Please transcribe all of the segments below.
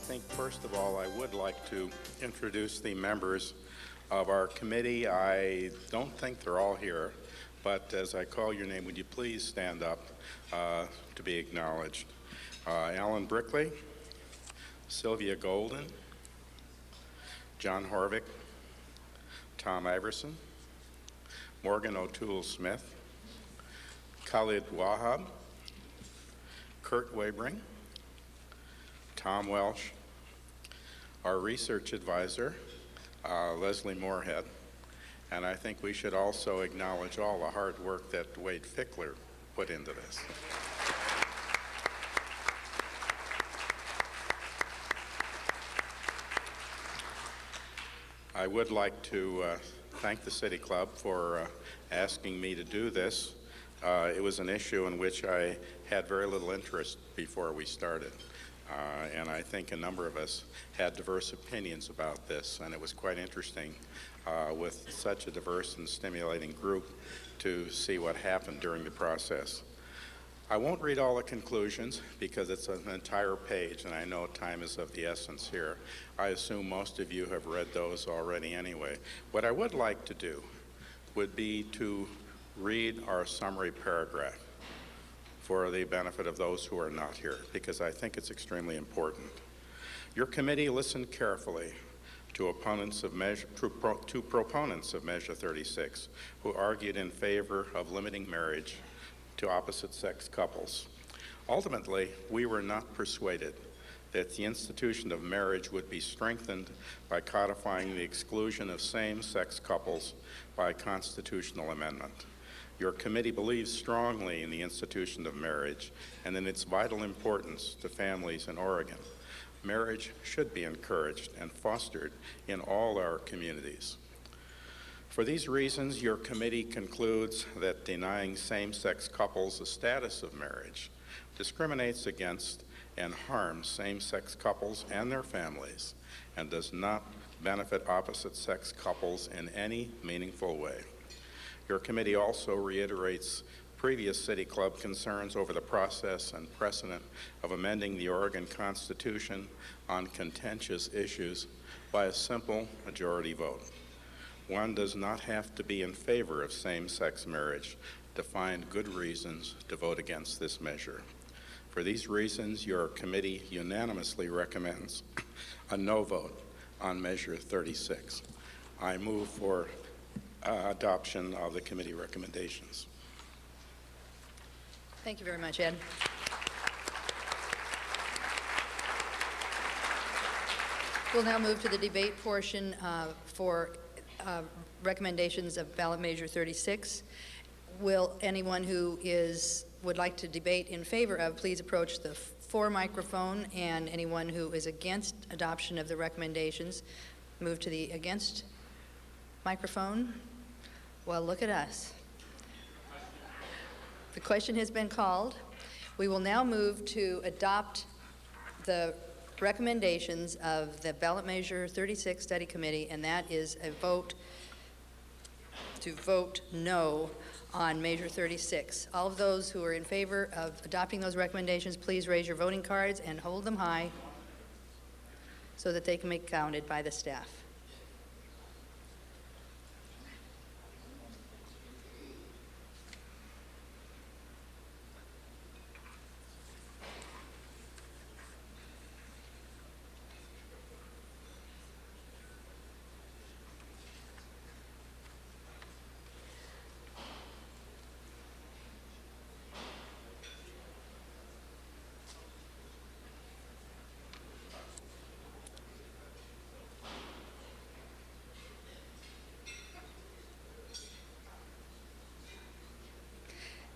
think, first of all, I would like to introduce the members of our committee. I don't think they're all here, but as I call your name, would you please stand up to be acknowledged? Alan Brickley, Sylvia Golden, John Horvick, Tom Iverson, Morgan O'Toole Smith, Khalid Wahab, Kurt Wabring, Tom Welsh, our research advisor, Leslie Moorhead, and I think we should also acknowledge all the hard work that Wade Fickler put into this. I would like to thank the City Club for asking me to do this. It was an issue in which I had very little interest before we started. And I think a number of us had diverse opinions about this, and it was quite interesting with such a diverse and stimulating group to see what happened during the process. I won't read all the conclusions because it's an entire page, and I know time is of the essence here. I assume most of you have read those already anyway. What I would like to do would be to read our summary paragraph for the benefit of those who are not here, because I think it's extremely important. Your committee listened carefully to proponents of Measure 36, who argued in favor of limiting marriage to opposite-sex couples. Ultimately, we were not persuaded that the institution of marriage would be strengthened by codifying the exclusion of same-sex couples by constitutional amendment. Your committee believes strongly in the institution of marriage and in its vital importance to families in Oregon. Marriage should be encouraged and fostered in all our communities. For these reasons, your committee concludes that denying same-sex couples the status of marriage discriminates against and harms same-sex couples and their families and does not benefit opposite-sex couples in any meaningful way. Your committee also reiterates previous City Club concerns over the process and precedent of amending the Oregon Constitution on contentious issues by a simple majority vote. One does not have to be in favor of same-sex marriage to find good reasons to vote against this measure. For these reasons, your committee unanimously recommends a no vote on Measure 36. I move for adoption of the committee recommendations. Thank you very much, Ed. We'll now move to the debate portion for recommendations of ballot measure 36. Will anyone who would like to debate in favor of, please approach the for microphone, and anyone who is against adoption of the recommendations, move to the against microphone. Well, look at us. The question has been called. We will now move to adopt the recommendations of the Ballot Measure 36 Study Committee, and that is a vote to vote no on Measure 36. All of those who are in favor of adopting those recommendations, please raise your voting cards and hold them high so that they can be counted by the staff.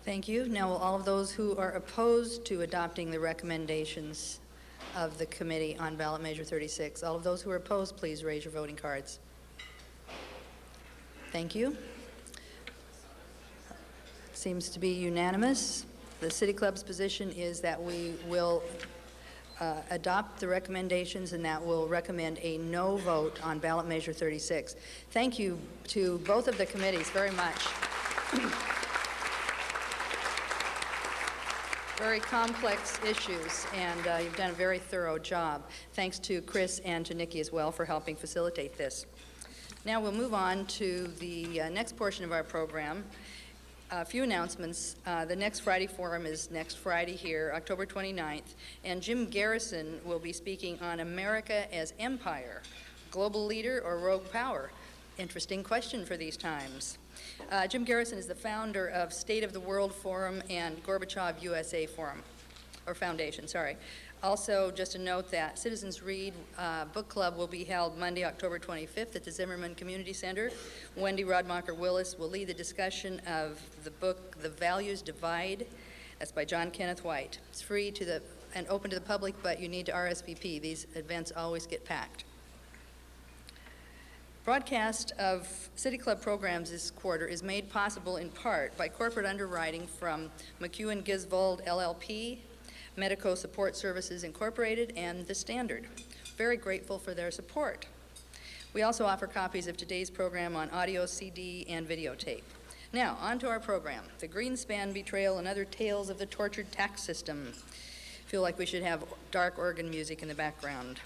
Thank you. Now, will all of those who are opposed to adopting the recommendations of the Committee on Ballot Measure 36, all of those who are opposed, please raise your voting cards. Thank you. Seems to be unanimous. The City Club's position is that we will adopt the recommendations and that will recommend a no vote on Ballot Measure 36. Thank you to both of the committees very much. very complex issues, and you've done a very thorough job. Thanks to Chris and to Nikki as well for helping facilitate this. Now we'll move on to the next portion of our program. A few announcements. The next Friday forum is next Friday here, October 29th, and Jim Garrison will be speaking on America as Empire, Global Leader or Rogue Power. Interesting question for these times. Jim Garrison is the founder of State of the World Forum and Gorbachev USA Forum, or Foundation, sorry. Also, just a note that Citizens Read Book Club will be held Monday, October 25th at the Zimmerman Community Center. Wendy Rodmacher-Willis will lead the discussion of the book, The Values Divide. That's by John Kenneth White. It's free to and open to the public, but you need to RSVP. These events always get packed. Broadcast of City Club programs this quarter is made possible in part by corporate underwriting from McEwen Gisvold LLP, Medico Support Services Incorporated, and The Standard. Very grateful for their support. We also offer copies of today's program on audio, CD, and videotape. Now, on to our program, The Greenspan Betrayal and Other Tales of the Tortured Tax System. Feel like we should have dark organ music in the background.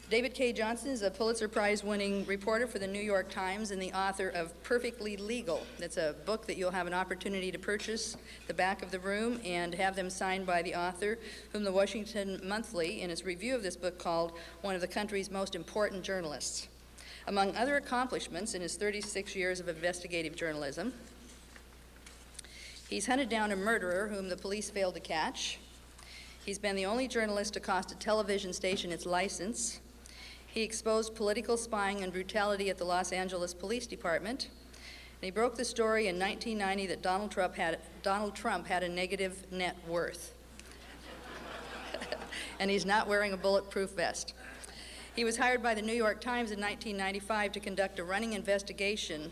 David Cay Johnston is a Pulitzer Prize winning reporter for the New York Times and the author of Perfectly Legal. That's a book that you'll have an opportunity to purchase the back of the room and have them signed by the author, whom the Washington Monthly, in its review of this book, called one of the country's most important journalists. Among other accomplishments in his 36 years of investigative journalism, he's hunted down a murderer whom the police failed to catch. He's been the only journalist to cost a television station its license. He exposed political spying and brutality at the Los Angeles Police Department. And he broke the story in 1990 that Donald Trump had a negative net worth. And he's not wearing a bulletproof vest. He was hired by the New York Times in 1995 to conduct a running investigation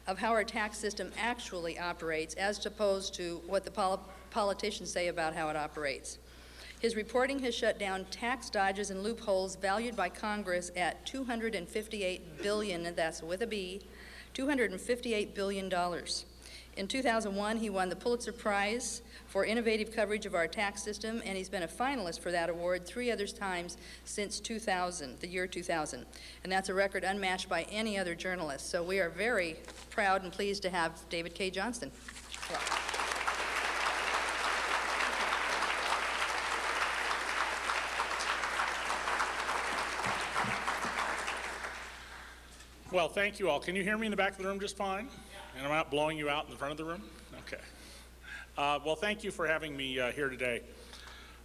of how our tax system actually operates, as opposed to what the politicians say about how it operates. His reporting has shut down tax dodges and loopholes valued by Congress at $258 billion, and that's with a B, $258 billion. In 2001, he won the Pulitzer Prize for innovative coverage of our tax system, and he's been a finalist for that award 3 other times since 2000, the year 2000. And that's a record unmatched by any other journalist. So we are very proud and pleased to have David Cay Johnston. Well, thank you all. Can you hear me in the back of the room just fine? And I'm not blowing you out in the front of the room? Okay. Well, thank you for having me here today.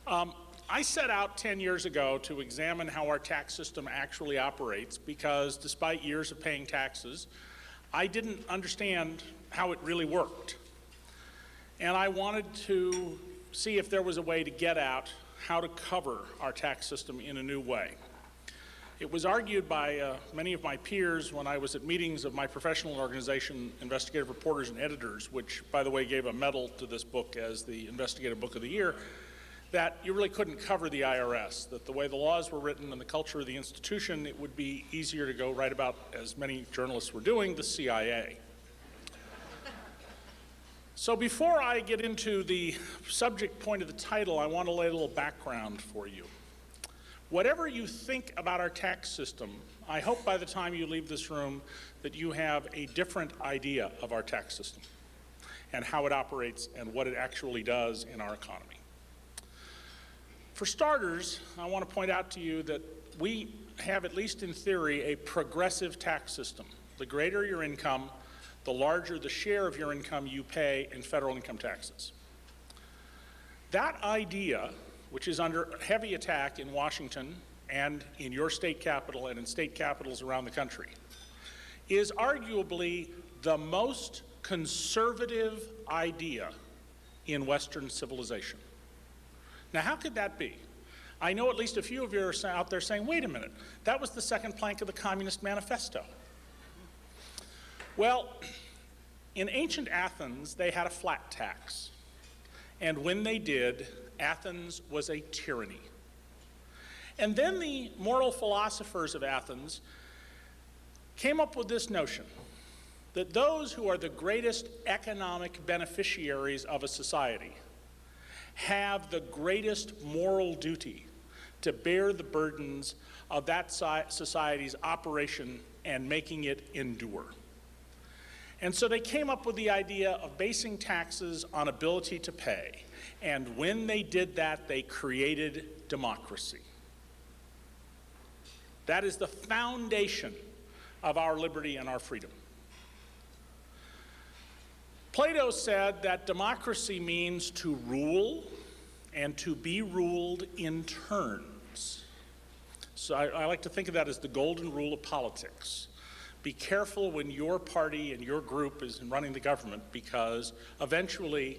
I set out 10 years ago to examine how our tax system actually operates because despite years of paying taxes, I didn't understand how it really worked. And I wanted to see if there was a way to get at how to cover our tax system in a new way. It was argued by many of my peers when I was at meetings of my professional organization, Investigative Reporters and Editors, which, by the way, gave a medal to this book as the Investigative Book of the Year, that you really couldn't cover the IRS, that the way the laws were written and the culture of the institution, it would be easier to go write about, as many journalists were doing, the CIA. So before I get into the subject point of the title, I want to lay a little background for you. Whatever you think about our tax system, I hope by the time you leave this room that you have a different idea of our tax system and how it operates and what it actually does in our economy. For starters, I want to point out to you that we have, at least in theory, a progressive tax system. The greater your income, the larger the share of your income you pay in federal income taxes. That idea, which is under heavy attack in Washington and in your state capital and in state capitals around the country, is arguably the most conservative idea in Western civilization. Now, how could that be? I know at least a few of you are out there saying, wait a minute, that was the second plank of the Communist Manifesto. Well, in ancient Athens, they had a flat tax. And when they did, Athens was a tyranny. And then the moral philosophers of Athens came up with this notion that those who are the greatest economic beneficiaries of a society have the greatest moral duty to bear the burdens of that society's operation and making it endure. And so they came up with the idea of basing taxes on ability to pay. And when they did that, they created democracy. That is the foundation of our liberty and our freedom. Plato said that democracy means to rule and to be ruled in turns. So I like to think of that as the golden rule of politics. Be careful when your party and your group is running the government, because eventually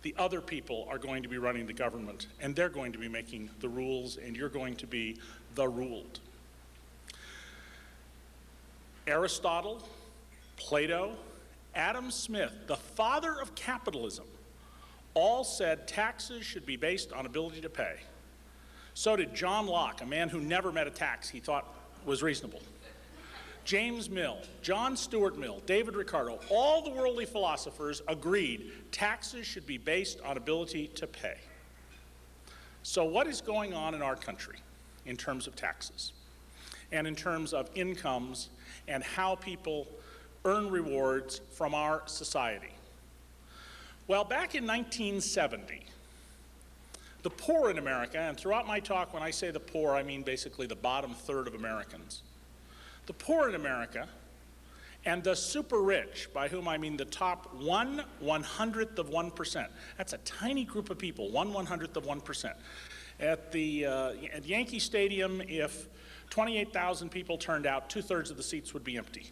the other people are going to be running the government, and they're going to be making the rules, and you're going to be the ruled. Aristotle, Plato, Adam Smith, the father of capitalism, all said taxes should be based on ability to pay. So did John Locke, a man who never met a tax he thought was reasonable. James Mill, John Stuart Mill, David Ricardo, all the worldly philosophers agreed taxes should be based on ability to pay. So what is going on in our country in terms of taxes and in terms of incomes and how people earn rewards from our society? Well, back in 1970, the poor in America, and throughout my talk when I say the poor, I mean basically the bottom third of Americans, the poor in America and the super rich, by whom I mean the top 1/100th of 1%. That's a tiny group of people, 1/100th of 1%. At Yankee Stadium, if 28,000 people turned out, 2/3 of the seats would be empty.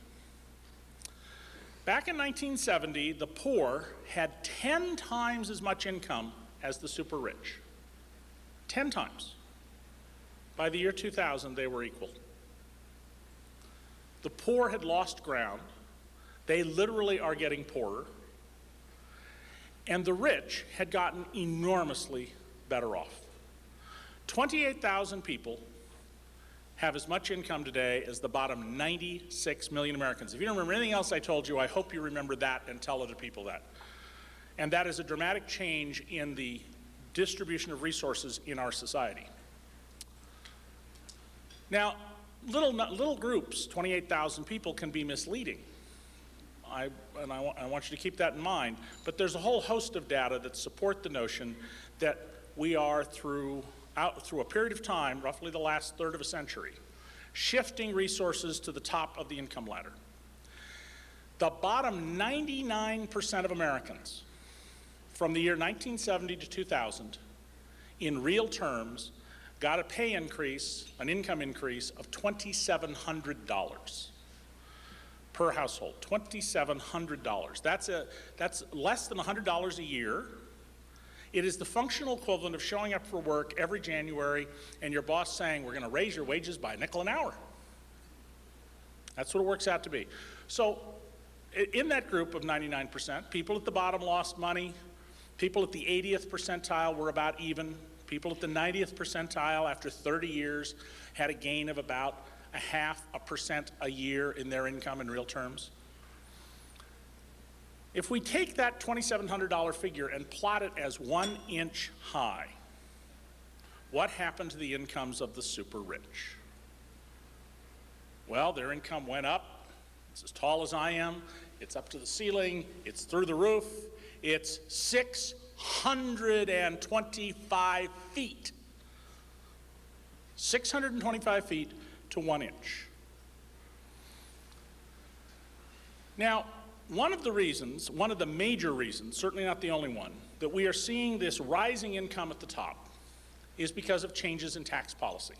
Back in 1970, the poor had 10 times as much income as the super rich. 10 times. By the year 2000, they were equal. The poor had lost ground. They literally are getting poorer. And the rich had gotten enormously better off. 28,000 people have as much income today as the bottom 96 million Americans. If you don't remember anything else I told you, I hope you remember that and tell other people that. And that is a dramatic change in the distribution of resources in our society. Now, little groups, 28,000 people, can be misleading. I want you to keep that in mind. But there's a whole host of data that support the notion that we are through a period of time, roughly the last third of a century, shifting resources to the top of the income ladder. The bottom 99% of Americans from the year 1970 to 2000, in real terms, got a pay increase, an income increase of $2,700 per household. $2,700. That's less than $100 a year. It is the functional equivalent of showing up for work every January and your boss saying, we're going to raise your wages by $0.05 an hour. That's what it works out to be. So in that group of 99%, people at the bottom lost money. People at the 80th percentile were about even. People at the 90th percentile after 30 years had a gain of about 0.5% a year in their income in real terms. If we take that $2,700 figure and plot it as 1 inch high, what happened to the incomes of the super rich? Well, their income went up. It's as tall as I am. It's up to the ceiling. It's through the roof. It's 625 feet. 625 feet to 1 inch. Now, one of the major reasons, certainly not the only one, that we are seeing this rising income at the top is because of changes in tax policy.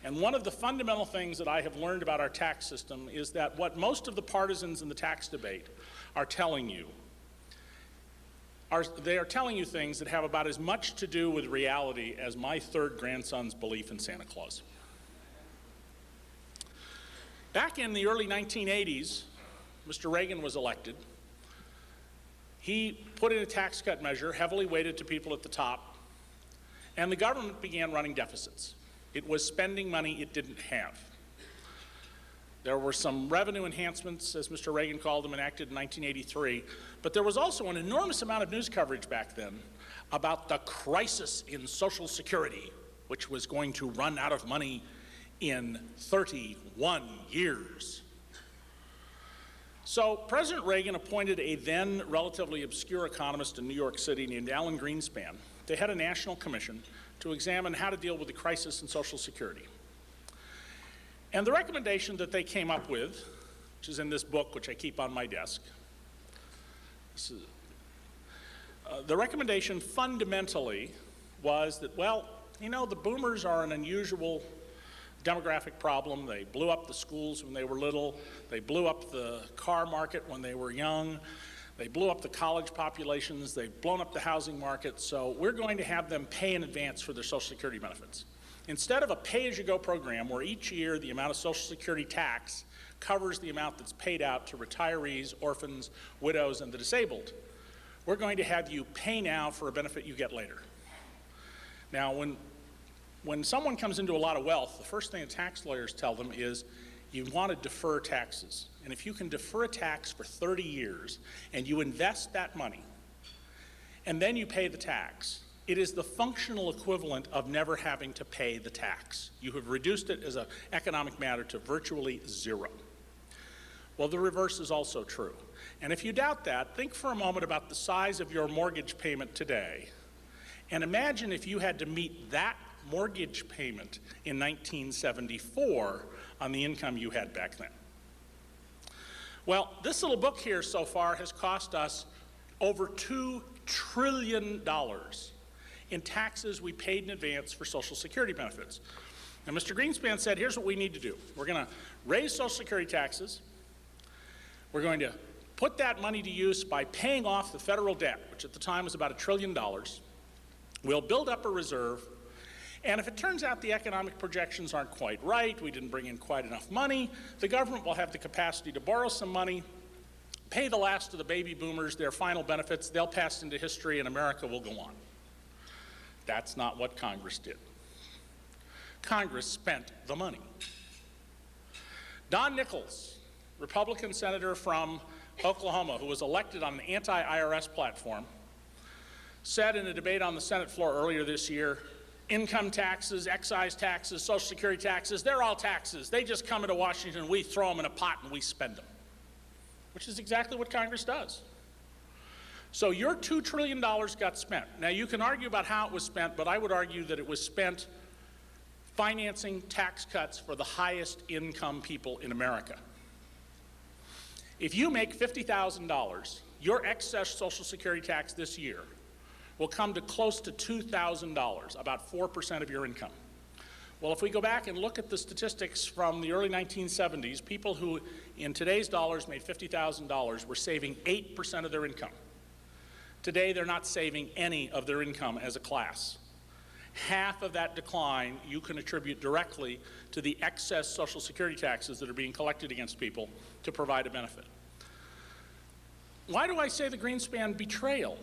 And one of the fundamental things that I have learned about our tax system is that what most of the partisans in the tax debate are telling you they are telling you things that have about as much to do with reality as my third grandson's belief in Santa Claus. Back in the early 1980s, Mr. Reagan was elected. He put in a tax cut measure heavily weighted to people at the top, and the government began running deficits. It was spending money it didn't have. There were some revenue enhancements, as Mr. Reagan called them, enacted in 1983, but there was also an enormous amount of news coverage back then about the crisis in Social Security, which was going to run out of money in 31 years. So President Reagan appointed a then relatively obscure economist in New York City named Alan Greenspan to head a national commission to examine how to deal with the crisis in Social Security. And the recommendation that they came up with, which is in this book, which I keep on my desk, the recommendation fundamentally was that, well, you know, the boomers are an unusual demographic problem. They blew up the schools when they were little. They blew up the car market when they were young. They blew up the college populations. They've blown up the housing market. So we're going to have them pay in advance for their Social Security benefits. Instead of a pay-as-you-go program where each year the amount of Social Security tax covers the amount that's paid out to retirees, orphans, widows, and the disabled, we're going to have you pay now for a benefit you get later. Now, when someone comes into a lot of wealth, the first thing the tax lawyers tell them is you want to defer taxes. And if you can defer a tax for 30 years and you invest that money and then you pay the tax, it is the functional equivalent of never having to pay the tax. You have reduced it as an economic matter to virtually zero. Well, the reverse is also true. And if you doubt that, think for a moment about the size of your mortgage payment today. And imagine if you had to meet that mortgage payment in 1974 on the income you had back then. Well, this little book here so far has cost us over $2 trillion in taxes we paid in advance for Social Security benefits. And Mr. Greenspan said, here's what we need to do. We're going to raise Social Security taxes. We're going to put that money to use by paying off the federal debt, which at the time was about $1 trillion. We'll build up a reserve. And if it turns out the economic projections aren't quite right, we didn't bring in quite enough money, the government will have the capacity to borrow some money, pay the last of the baby boomers their final benefits, they'll pass into history, and America will go on. That's not what Congress did. Congress spent the money. Don Nichols, Republican senator from Oklahoma, who was elected on an anti-IRS platform, said in a debate on the Senate floor earlier this year, income taxes, excise taxes, Social Security taxes, they're all taxes. They just come into Washington, we throw them in a pot and we spend them, which is exactly what Congress does. So your $2 trillion got spent. Now you can argue about how it was spent, but I would argue that it was spent financing tax cuts for the highest income people in America. If you make $50,000, your excess Social Security tax this year will come to close to $2,000, about 4% of your income. Well, if we go back and look at the statistics from the early 1970s, people who in today's dollars made $50,000 were saving 8% of their income. Today, they're not saving any of their income as a class. Half of that decline you can attribute directly to the excess Social Security taxes that are being collected against people to provide a benefit. Why do I say the Greenspan betrayal?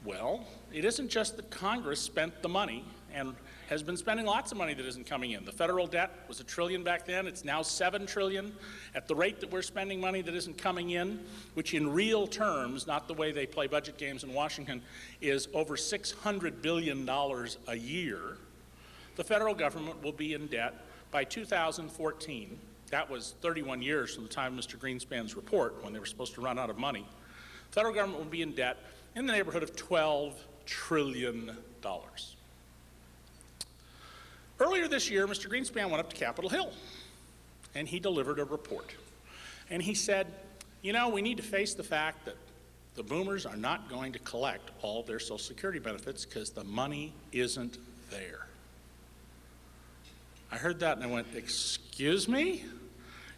Well, it isn't just that Congress spent the money and has been spending lots of money that isn't coming in. The federal debt was $1 trillion back then. It's now $7 trillion. At the rate that we're spending money that isn't coming in, which in real terms, not the way they play budget games in Washington, is over $600 billion a year, the federal government will be in debt by 2014. That was 31 years from the time of Mr. Greenspan's report, when they were supposed to run out of money. The federal government will be in debt in the neighborhood of $12 trillion. Earlier this year, Mr. Greenspan went up to Capitol Hill, and he delivered a report. And he said, you know, we need to face the fact that the boomers are not going to collect all their Social Security benefits because the money isn't there. I heard that and I went, excuse me?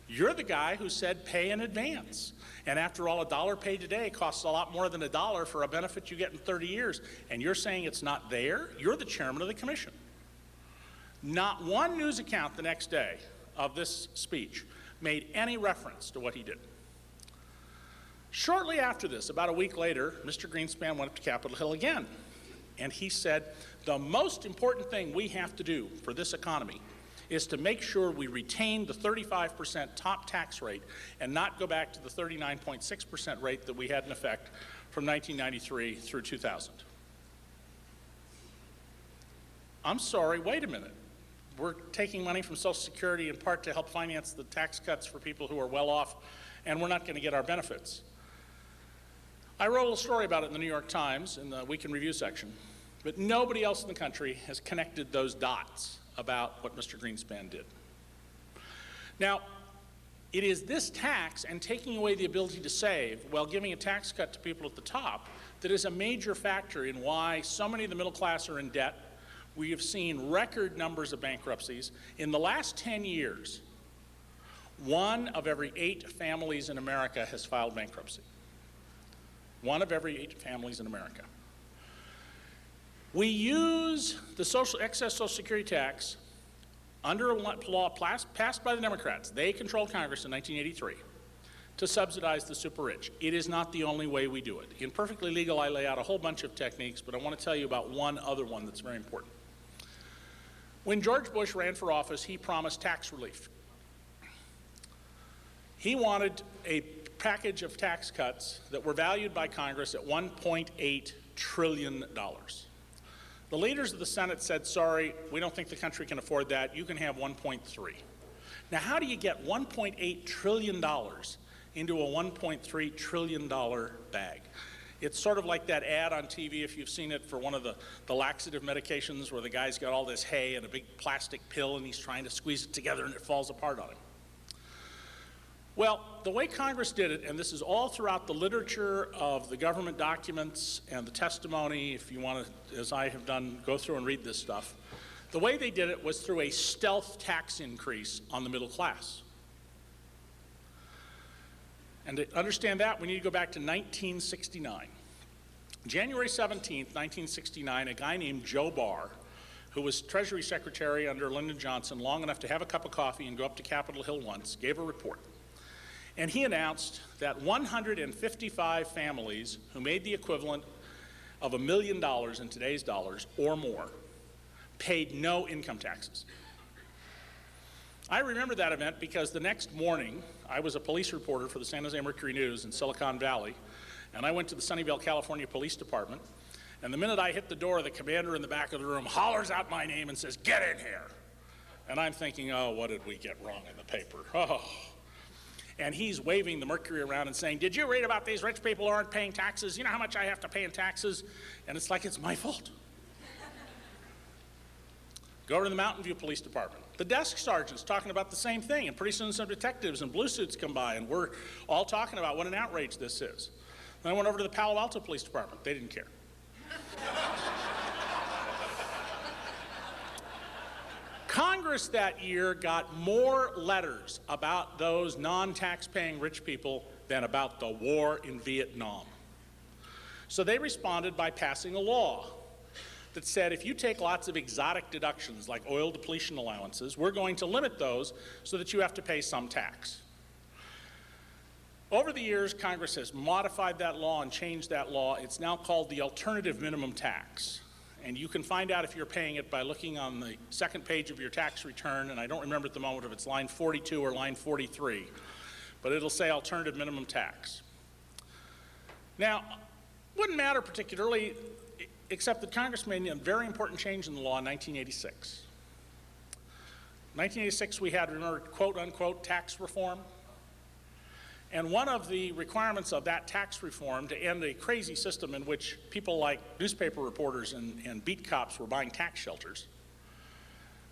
You're the guy who said pay in advance. And after all, $1 paid today costs a lot more than $1 for a benefit you get in 30 years. And you're saying it's not there? You're the chairman of the commission. Not one news account the next day of this speech made any reference to what he did. Shortly after this, about a week later, Mr. Greenspan went up to Capitol Hill again. And he said, the most important thing we have to do for this economy is to make sure we retain the 35% top tax rate and not go back to the 39.6% rate that we had in effect from 1993 through 2000. I'm sorry, wait a minute. We're taking money from Social Security in part to help finance the tax cuts for people who are well off, and we're not going to get our benefits. I wrote a little story about it in the New York Times in the Week in Review section, but nobody else in the country has connected those dots about what Mr. Greenspan did. Now, it is this tax and taking away the ability to save while giving a tax cut to people at the top that is a major factor in why so many of the middle class are in debt. We have seen record numbers of bankruptcies. In the last 10 years, 1 of every 8 families in America has filed bankruptcy. 1 of every 8 families in America. We use the excess Social Security tax under a law passed by the Democrats. They controlled Congress in 1983 to subsidize the super rich. It is not the only way we do it. In Perfectly Legal, I lay out a whole bunch of techniques, but I want to tell you about one other one that's very important. When George Bush ran for office, he promised tax relief. He wanted a package of tax cuts that were valued by Congress at $1.8 trillion. The leaders of the Senate said, sorry, we don't think the country can afford that. You can have 1.3. Now, how do you get $1.8 trillion into a $1.3 trillion bag? It's sort of like that ad on TV, if you've seen it, for one of the laxative medications where the guy's got all this hay and a big plastic pill and he's trying to squeeze it together and it falls apart on him. Well, the way Congress did it, and this is all throughout the literature of the government documents and the testimony, if you want to, as I have done, go through and read this stuff, the way they did it was through a stealth tax increase on the middle class. And to understand that, we need to go back to 1969. January 17th, 1969, a guy named Joe Barr, who was Treasury Secretary under Lyndon Johnson long enough to have a cup of coffee and go up to Capitol Hill once, gave a report. And he announced that 155 families who made the equivalent of $1 million in today's dollars or more paid no income taxes. I remember that event because the next morning, I was a police reporter for the San Jose Mercury News in Silicon Valley, and I went to the Sunnyvale, California Police Department, and the minute I hit the door, the commander in the back of the room hollers out my name and says, "Get in here." And I'm thinking, oh, what did we get wrong in the paper? Oh. And he's waving the Mercury around and saying, "Did you read about these rich people who aren't paying taxes? You know how much I have to pay in taxes?" And it's like it's my fault. Go over to the Mountain View Police Department. The desk sergeant's talking about the same thing, and pretty soon some detectives in blue suits come by, and we're all talking about what an outrage this is. Then I went over to the Palo Alto Police Department. They didn't care. Congress that year got more letters about those non-tax-paying rich people than about the war in Vietnam. So they responded by passing a law that said if you take lots of exotic deductions like oil depletion allowances, we're going to limit those so that you have to pay some tax. Over the years, Congress has modified that law and changed that law. It's now called the alternative minimum tax. And you can find out if you're paying it by looking on the second page of your tax return, and I don't remember at the moment if it's line 42 or line 43, but it'll say alternative minimum tax. Now, wouldn't matter particularly, except that Congress made a very important change in the law in 1986. In 1986, we had, remember, quote-unquote tax reform. And one of the requirements of that tax reform to end a crazy system in which people like newspaper reporters and beat cops were buying tax shelters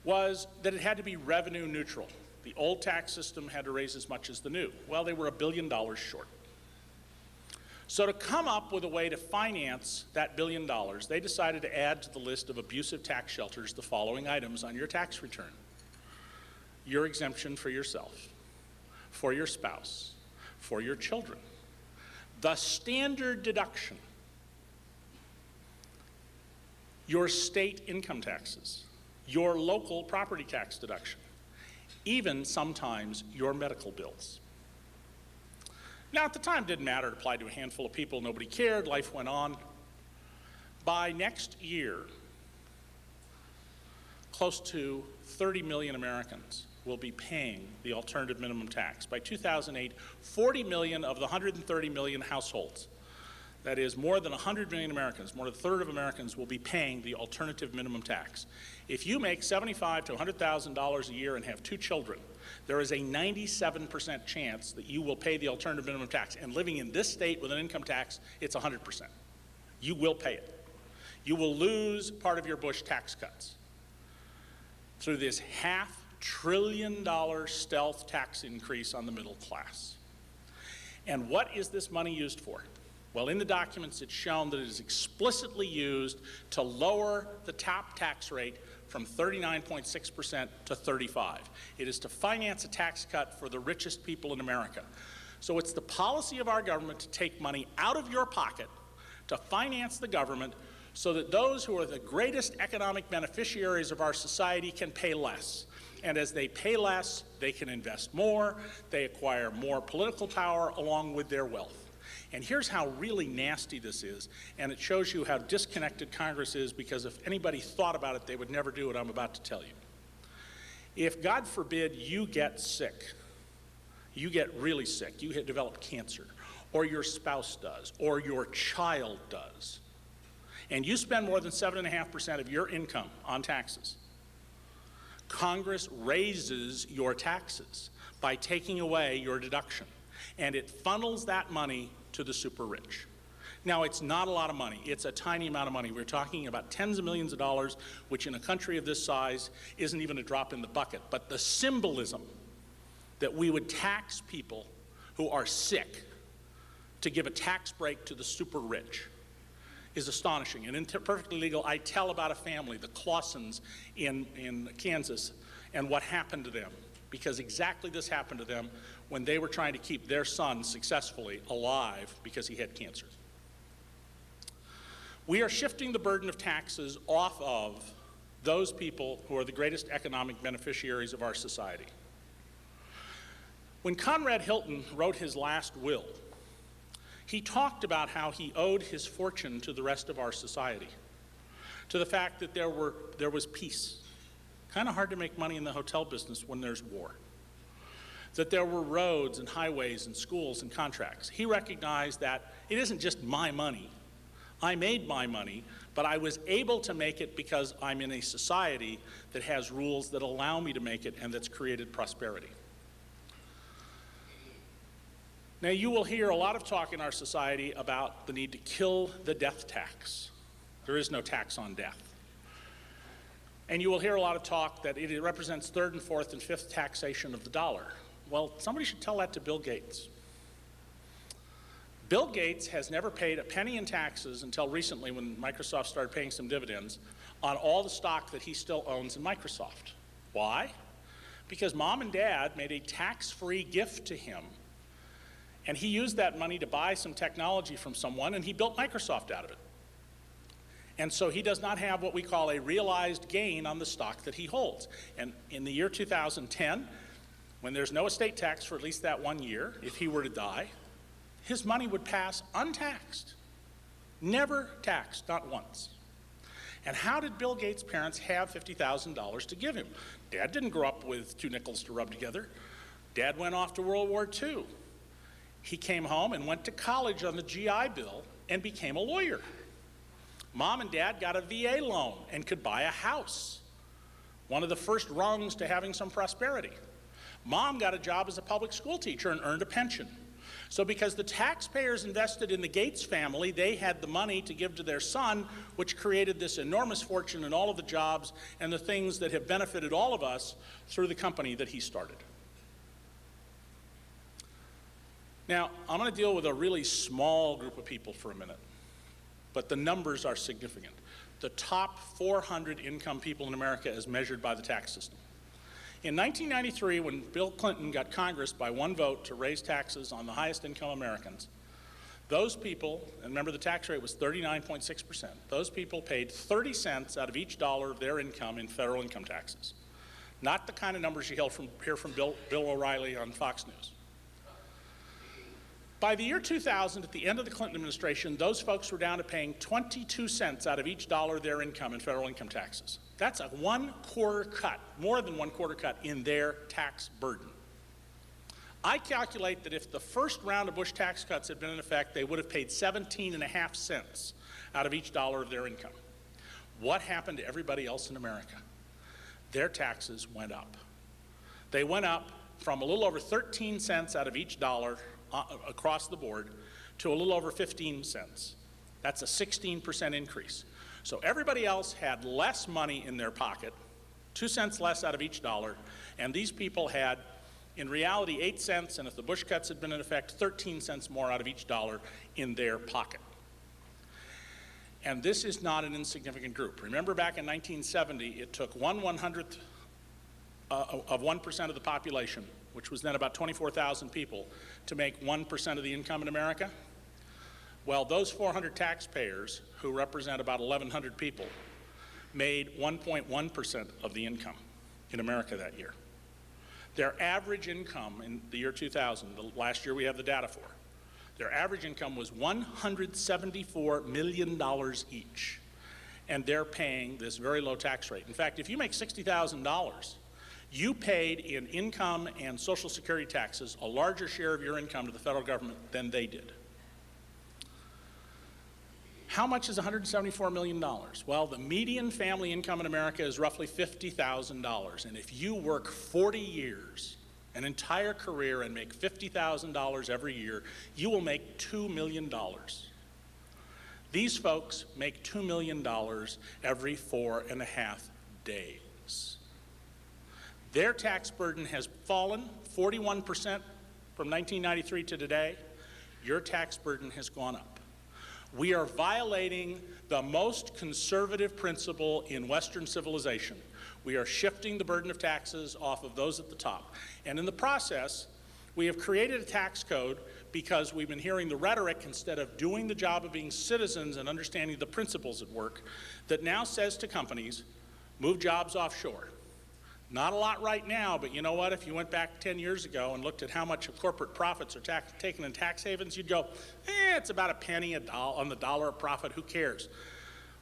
was that it had to be revenue neutral. The old tax system had to raise as much as the new. Well, they were $1 billion short. So to come up with a way to finance that $1 billion, they decided to add to the list of abusive tax shelters the following items on your tax return: your exemption for yourself, for your spouse, for your children, the standard deduction, your state income taxes, your local property tax deduction, even sometimes your medical bills. Now, at the time, it didn't matter. It applied to a handful of people. Nobody cared. Life went on. By next year, close to 30 million Americans will be paying the alternative minimum tax. By 2008, 40 million of the 130 million households, that is more than 100 million Americans, more than a third of Americans, will be paying the alternative minimum tax. If you make $75,000 to $100,000 a year and have 2 children, there is a 97% chance that you will pay the alternative minimum tax. And living in this state with an income tax, it's 100%. You will pay it. You will lose part of your Bush tax cuts through this $500 billion stealth tax increase on the middle class. And what is this money used for? Well, in the documents, it's shown that it is explicitly used to lower the top tax rate from 39.6% to 35%. It is to finance a tax cut for the richest people in America. So it's the policy of our government to take money out of your pocket to finance the government so that those who are the greatest economic beneficiaries of our society can pay less. And as they pay less, they can invest more, they acquire more political power along with their wealth. And here's how really nasty this is, and it shows you how disconnected Congress is, because if anybody thought about it, they would never do what I'm about to tell you. If, God forbid, you get sick, you get really sick, you develop cancer, or your spouse does, or your child does, and you spend more than 7.5% of your income on taxes, Congress raises your taxes by taking away your deduction, and it funnels that money to the super rich. Now, it's not a lot of money. It's a tiny amount of money. We're talking about tens of millions of dollars, which in a country of this size isn't even a drop in the bucket. But the symbolism that we would tax people who are sick to give a tax break to the super rich is astonishing. And in Perfectly Legal, I tell about a family, the Clausens in Kansas, and what happened to them, because exactly this happened to them when they were trying to keep their son successfully alive because he had cancer. We are shifting the burden of taxes off of those people who are the greatest economic beneficiaries of our society. When Conrad Hilton wrote his last will, he talked about how he owed his fortune to the rest of our society, to the fact that there was peace. Kind of hard to make money in the hotel business when there's war. That there were roads and highways and schools and contracts. He recognized that it isn't just my money. I made my money, but I was able to make it because I'm in a society that has rules that allow me to make it and that's created prosperity. Now, you will hear a lot of talk in our society about the need to kill the death tax. There is no tax on death. And you will hear a lot of talk that it represents third and fourth and fifth taxation of the dollar. Well, somebody should tell that to Bill Gates. Bill Gates has never paid a penny in taxes until recently, when Microsoft started paying some dividends on all the stock that he still owns in Microsoft. Why? Because mom and dad made a tax-free gift to him, and he used that money to buy some technology from someone, and he built Microsoft out of it. And so he does not have what we call a realized gain on the stock that he holds. And in the year 2010, when there's no estate tax for at least that 1 year, if he were to die, his money would pass untaxed, never taxed, not once. And how did Bill Gates' parents have $50,000 to give him? Dad didn't grow up with 2 nickels to rub together. Dad went off to World War II. He came home and went to college on the GI Bill and became a lawyer. Mom and Dad got a VA loan and could buy a house, one of the first rungs to having some prosperity. Mom got a job as a public school teacher and earned a pension. So because the taxpayers invested in the Gates family, they had the money to give to their son, which created this enormous fortune and all of the jobs and the things that have benefited all of us through the company that he started. Now, I'm going to deal with a really small group of people for a minute, but the numbers are significant. The top 400 income people in America as measured by the tax system. In 1993, when Bill Clinton got Congress by 1 vote to raise taxes on the highest income Americans, those people, and remember the tax rate was 39.6%, those people paid 30 cents out of each dollar of their income in federal income taxes. Not the kind of numbers you hear from Bill O'Reilly on Fox News. By the year 2000, at the end of the Clinton administration, those folks were down to paying 22 cents out of each dollar of their income in federal income taxes. That's a 1/4 cut, more than 1/4 cut in their tax burden. I calculate that if the first round of Bush tax cuts had been in effect, they would have paid 17.5 cents out of each dollar of their income. What happened to everybody else in America? Their taxes went up. They went up from a little over 13 cents out of each dollar across the board to a little over 15 cents. That's a 16% increase. So everybody else had less money in their pocket, 2 cents less out of each dollar, and these people had, in reality, 8 cents, and if the Bush cuts had been in effect, 13 cents more out of each dollar in their pocket. And this is not an insignificant group. Remember back in 1970, it took 1/100th of 1% of the population, which was then about 24,000 people, to make 1% of the income in America? Well, those 400 taxpayers, who represent about 1,100 people, made 1.1% of the income in America that year. Their average income in the year 2000, the last year we have the data for, their average income was $174 million each, and they're paying this very low tax rate. In fact, if you make $60,000, you paid in income and Social Security taxes a larger share of your income to the federal government than they did. How much is $174 million? Well, the median family income in America is roughly $50,000, and if you work 40 years, an entire career, and make $50,000 every year, you will make $2 million. These folks make $2 million every 4.5 days. Their tax burden has fallen 41% from 1993 to today. Your tax burden has gone up. We are violating the most conservative principle in Western civilization. We are shifting the burden of taxes off of those at the top. And in the process, we have created a tax code because we've been hearing the rhetoric instead of doing the job of being citizens and understanding the principles at work that now says to companies, move jobs offshore. Not a lot right now, but you know what? If you went back 10 years ago and looked at how much of corporate profits are taken in tax havens, you'd go, it's about a penny on the dollar of profit, who cares?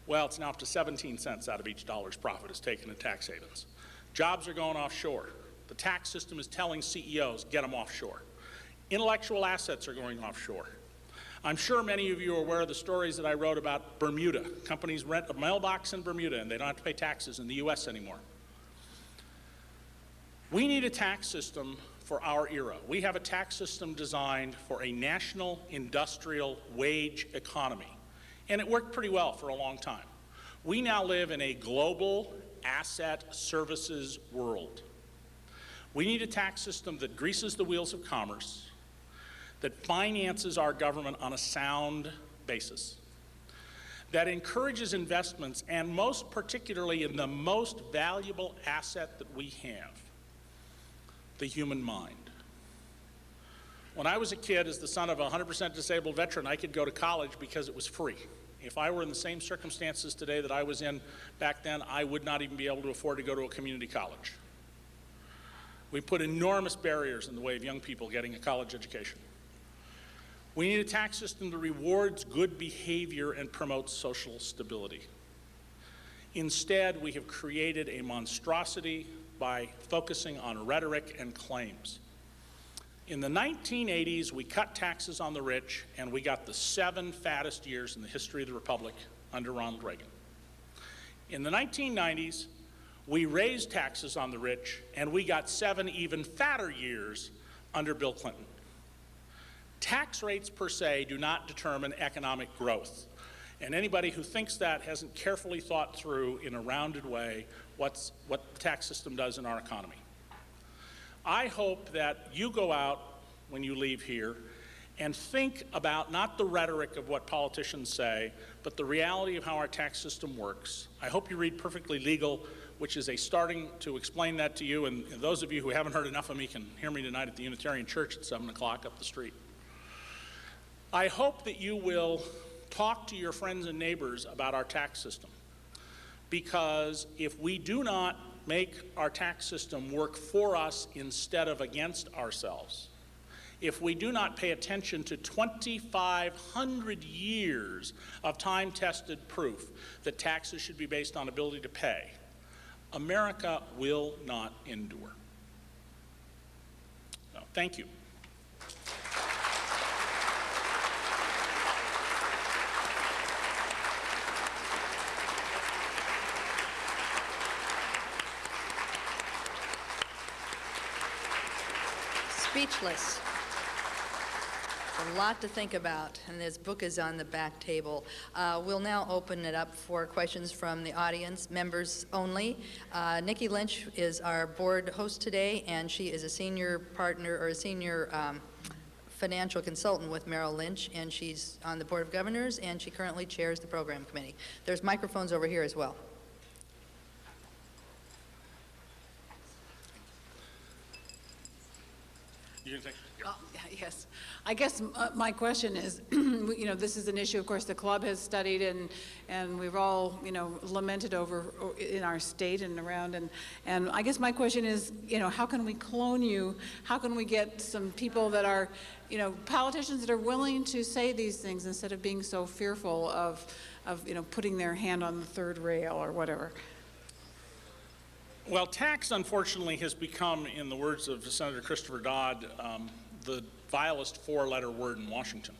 Well, it's now up to 17 cents out of each dollar's profit is taken in tax havens. Jobs are going offshore. The tax system is telling CEOs, get them offshore. Intellectual assets are going offshore. I'm sure many of you are aware of the stories that I wrote about Bermuda. Companies rent a mailbox in Bermuda and they don't have to pay taxes in the US anymore. We need a tax system for our era. We have a tax system designed for a national industrial wage economy, and it worked pretty well for a long time. We now live in a global asset services world. We need a tax system that greases the wheels of commerce, that finances our government on a sound basis, that encourages investments, and most particularly in the most valuable asset that we have, the human mind. When I was a kid, as the son of a 100% disabled veteran, I could go to college because it was free. If I were in the same circumstances today that I was in back then, I would not even be able to afford to go to a community college. We put enormous barriers in the way of young people getting a college education. We need a tax system that rewards good behavior and promotes social stability. Instead, we have created a monstrosity by focusing on rhetoric and claims. In the 1980s, we cut taxes on the rich, and we got the 7 fattest years in the history of the Republic under Ronald Reagan. In the 1990s, we raised taxes on the rich, and we got 7 even fatter years under Bill Clinton. Tax rates per se do not determine economic growth, and anybody who thinks that hasn't carefully thought through in a rounded way what the tax system does in our economy. I hope that you go out when you leave here and think about not the rhetoric of what politicians say, but the reality of how our tax system works. I hope you read Perfectly Legal, which is a starting to explain that to you, and those of you who haven't heard enough of me can hear me tonight at the Unitarian Church at 7 o'clock up the street. I hope that you will talk to your friends and neighbors about our tax system, because if we do not make our tax system work for us instead of against ourselves, if we do not pay attention to 2,500 years of time-tested proof that taxes should be based on ability to pay, America will not endure. So, thank you. Speechless. A lot to think about, and this book is on the back table. We'll now open it up for questions from the audience, members only. Nikki Lynch is our board host today, and she is a senior partner or a senior financial consultant with Merrill Lynch, and she's on the Board of Governors, and she currently chairs the program committee. There's microphones over here as well. You can take. Yes. I guess my question is, you know, this is an issue, of course, the club has studied and we've all, you know, lamented over in our state and around. And I guess my question is, you know, how can we clone you? How can we get some people that are, you know, politicians that are willing to say these things instead of being so fearful of you know, putting their hand on the third rail or whatever? Well, tax, unfortunately, has become, in the words of Senator Christopher Dodd, the vilest four-letter word in Washington.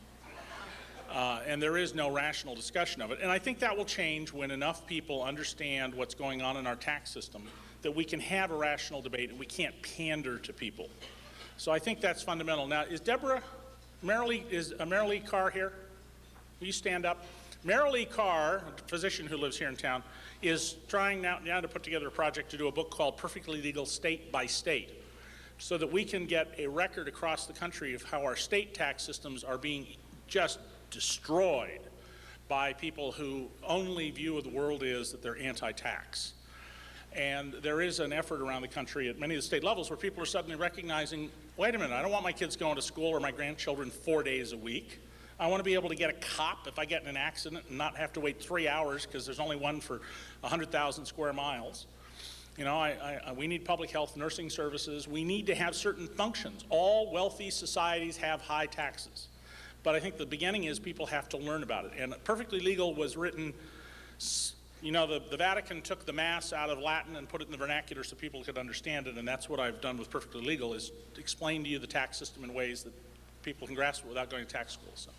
And there is no rational discussion of it. And I think that will change when enough people understand what's going on in our tax system, that we can have a rational debate and we can't pander to people. So I think that's fundamental. Now, is Marilee Carr here? Will you stand up? Marilee Carr, a physician who lives here in town, is trying now to put together a project to do a book called Perfectly Legal State by State, so that we can get a record across the country of how our state tax systems are being just destroyed by people who only view of the world is that they're anti-tax. And there is an effort around the country at many of the state levels where people are suddenly recognizing, wait a minute, I don't want my kids going to school or my grandchildren 4 days a week. I want to be able to get a cop if I get in an accident and not have to wait 3 hours because there's only one for 100,000 square miles. You know, we need public health, nursing services. We need to have certain functions. All wealthy societies have high taxes. But I think the beginning is people have to learn about it. And Perfectly Legal was written, you know, the Vatican took the Mass out of Latin and put it in the vernacular so people could understand it. And that's what I've done with Perfectly Legal, is explain to you the tax system in ways that people can grasp it without going to tax school. So.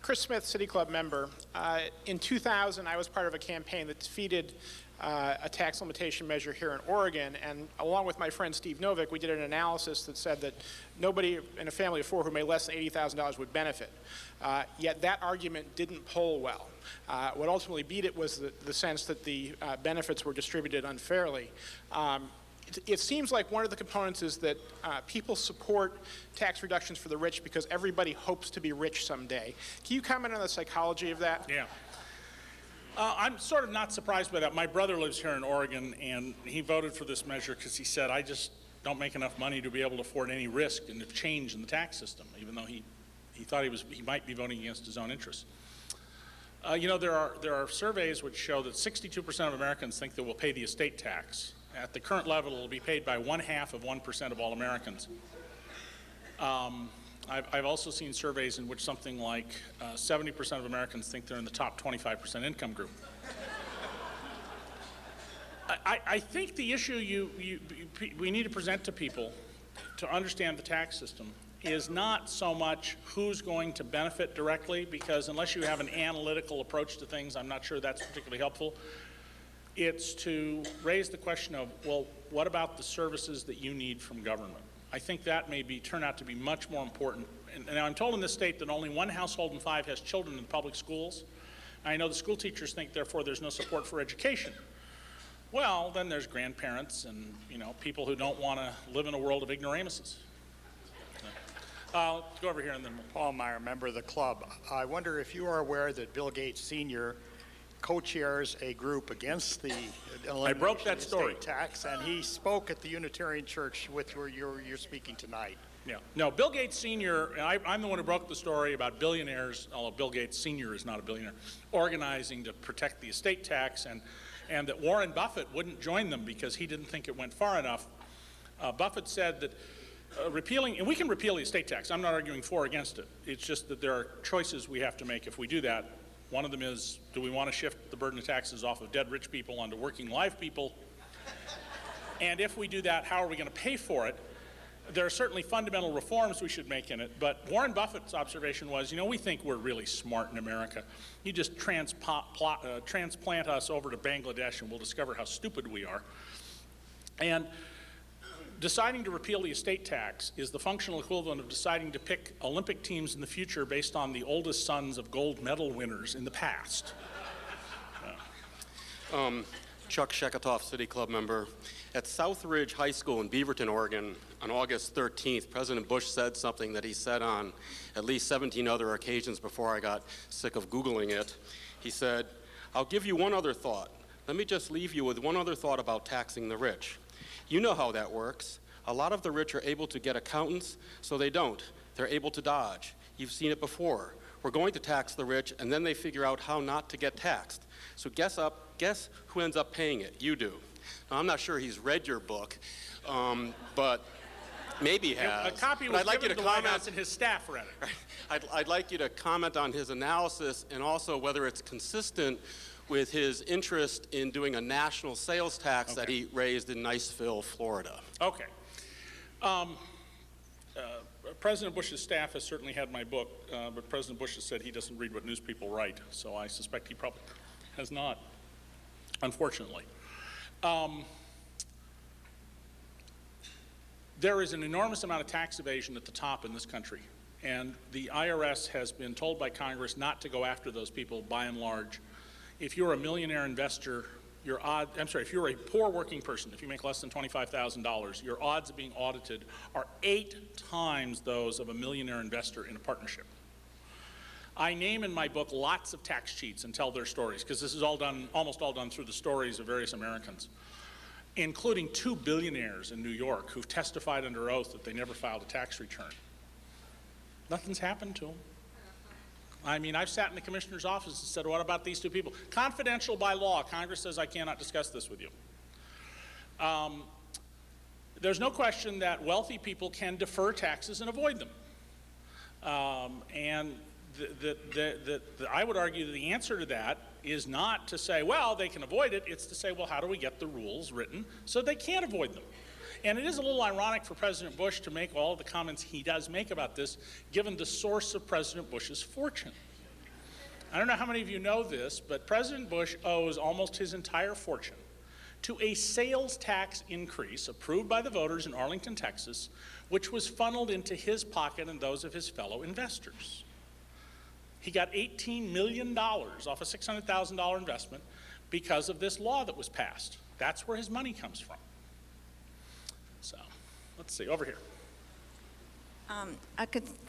Chris Smith, City Club member. In 2000, I was part of a campaign that defeated a tax limitation measure here in Oregon, and along with my friend Steve Novick, we did an analysis that said that nobody in a family of four who made less than $80,000 would benefit. Yet that argument didn't poll well. What ultimately beat it was the sense that the benefits were distributed unfairly. It seems like one of the components is that people support tax reductions for the rich because everybody hopes to be rich someday. Can you comment on the psychology of that? Yeah. I'm sort of not surprised by that. My brother lives here in Oregon, and he voted for this measure because he said, I just don't make enough money to be able to afford any risk and change in the tax system, even though he thought he might be voting against his own interests. You know, there are surveys which show that 62% of Americans think they will pay the estate tax. At the current level, it will be paid by 0.5% of all Americans. I've also seen surveys in which something like 70% of Americans think they're in the top 25% income group. I think the issue we need to present to people to understand the tax system is not so much who's going to benefit directly, because unless you have an analytical approach to things, I'm not sure that's particularly helpful. It's to raise the question of, well, what about the services that you need from government? I think that may turn out to be much more important. And I'm told in this state that only 1 household in 5 has children in public schools. I know the school teachers think, therefore, there's no support for education. Well, then there's grandparents and, you know, people who don't want to live in a world of ignoramuses. Go over here and then Paul Meyer, member of the club. I wonder if you are aware that Bill Gates Sr. co-chairs a group against the elimination broke that of the story. estate tax, and he spoke at the Unitarian Church with where you're speaking tonight. Yeah. No, Bill Gates Sr., I'm the one who broke the story about billionaires, although Bill Gates Sr. is not a billionaire, organizing to protect the estate tax, and that Warren Buffett wouldn't join them because he didn't think it went far enough. Buffett said that repealing, and we can repeal the estate tax. I'm not arguing for or against it. It's just that there are choices we have to make if we do that. One of them is, do we want to shift the burden of taxes off of dead rich people onto working live people? And if we do that, how are we going to pay for it? There are certainly fundamental reforms we should make in it, but Warren Buffett's observation was, we think we're really smart in America. You just transplant us over to Bangladesh and we'll discover how stupid we are. And deciding to repeal the estate tax is the functional equivalent of deciding to pick Olympic teams in the future based on the oldest sons of gold medal winners in the past. Chuck Sheketoff, City Club member. At Southridge High School in Beaverton, Oregon, on August 13th, President Bush said something that he said on at least 17 other occasions before I got sick of Googling it. He said, "I'll give you one other thought. Let me just leave you with one other thought about taxing the rich. You know how that works. A lot of the rich are able to get accountants, so they don't. They're able to dodge. You've seen it before. We're going to tax the rich, and then they figure out how not to get taxed. So guess who ends up paying it? You do." Now, I'm not sure he's read your book, but maybe he has. A copy But was I'd like given you to to the White comment. House and his staff read it. I'd like you to comment on his analysis and also whether it's consistent with his interest in doing a national sales tax that he raised in Niceville, Florida. Okay. President Bush's staff has certainly had my book, but President Bush has said he doesn't read what news people write, so I suspect he probably has not, unfortunately. There is an enormous amount of tax evasion at the top in this country, and the IRS has been told by Congress not to go after those people by and large. If you're a millionaire investor, if you're a poor working person, if you make less than $25,000, your odds of being audited are 8 times those of a millionaire investor in a partnership. I name in my book lots of tax cheats and tell their stories, because this is almost all done through the stories of various Americans, including 2 billionaires in New York who've testified under oath that they never filed a tax return. Nothing's happened to them. I mean, I've sat in the commissioner's office and said, what about these 2 people? Confidential by law. Congress says I cannot discuss this with you. There's no question that wealthy people can defer taxes and avoid them. And I would argue that the answer to that is not to say, well, they can avoid it. It's to say, well, how do we get the rules written so they can't avoid them? And it is a little ironic for President Bush to make all the comments he does make about this, given the source of President Bush's fortune. I don't know how many of you know this, but President Bush owes almost his entire fortune to a sales tax increase approved by the voters in Arlington, Texas, which was funneled into his pocket and those of his fellow investors. He got $18 million off a $600,000 investment because of this law that was passed. That's where his money comes from. So, let's see, over here.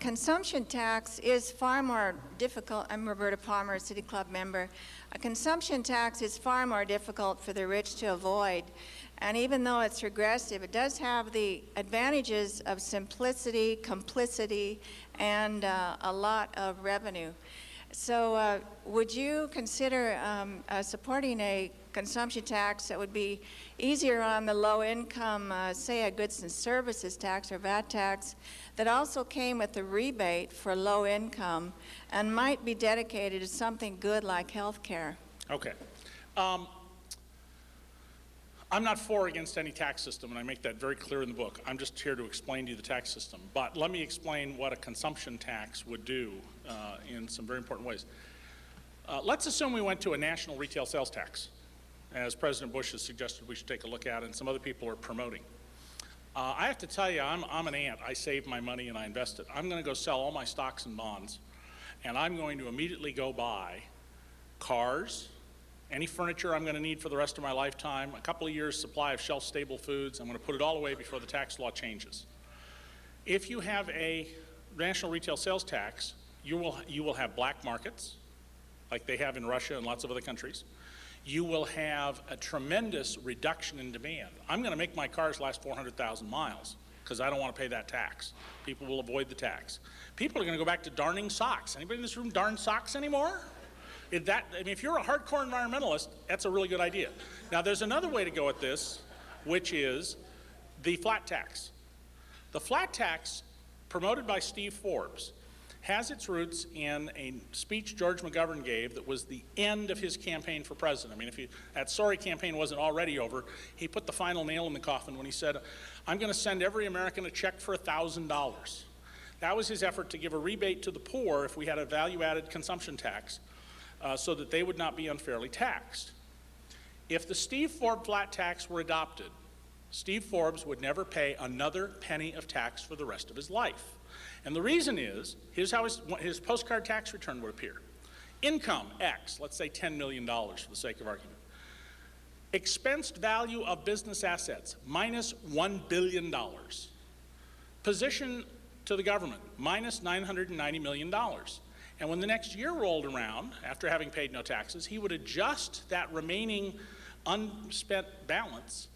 Consumption tax is far more difficult. I'm Roberta Palmer, a City Club member. A consumption tax is far more difficult for the rich to avoid. And even though it's regressive, it does have the advantages of simplicity, complicity, and a lot of revenue. So would you consider supporting a consumption tax that would be easier on the low income, say a goods and services tax or VAT tax, that also came with a rebate for low income and might be dedicated to something good like health care? Okay. I'm not for or against any tax system, and I make that very clear in the book. I'm just here to explain to you the tax system. But let me explain what a consumption tax would do in some very important ways. Let's assume we went to a national retail sales tax, as President Bush has suggested we should take a look at and some other people are promoting. I have to tell you, I'm an ant. I save my money and I invest it. I'm going to go sell all my stocks and bonds, and I'm going to immediately go buy cars, any furniture I'm going to need for the rest of my lifetime, a couple of years' supply of shelf-stable foods. I'm going to put it all away before the tax law changes. If you have a national retail sales tax, you will have black markets, like they have in Russia and lots of other countries. You will have a tremendous reduction in demand. I'm going to make my cars last 400,000 miles because I don't want to pay that tax. People will avoid the tax. People are going to go back to darning socks. Anybody in this room darn socks anymore? If you're a hardcore environmentalist, that's a really good idea. Now, there's another way to go at this, which is the flat tax. The flat tax, promoted by Steve Forbes, has its roots in a speech George McGovern gave that was the end of his campaign for president. I mean, if that sorry campaign wasn't already over, he put the final nail in the coffin when he said, I'm going to send every American a check for $1,000. That was his effort to give a rebate to the poor if we had a value-added consumption tax so that they would not be unfairly taxed. If the Steve Forbes flat tax were adopted, Steve Forbes would never pay another penny of tax for the rest of his life. And the reason is, here's how his postcard tax return would appear. Income, X, let's say $10 million for the sake of argument. Expensed value of business assets, minus $1 billion. Position to the government, minus $990 million. And when the next year rolled around, after having paid no taxes, he would adjust that remaining unspent balance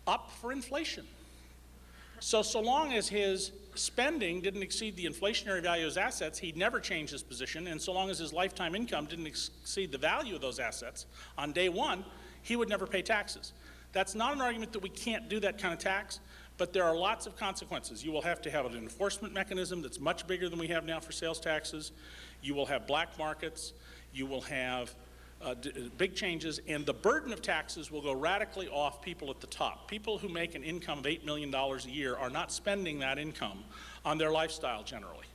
up for inflation. So long as his spending didn't exceed the inflationary value of his assets, he'd never change his position, and so long as his lifetime income didn't exceed the value of those assets on day one, he would never pay taxes. That's not an argument that we can't do that kind of tax, but there are lots of consequences. You will have to have an enforcement mechanism that's much bigger than we have now for sales taxes. You will have black markets. You will have big changes, and the burden of taxes will go radically off people at the top. People who make an income of $8 million a year are not spending that income on their lifestyle generally.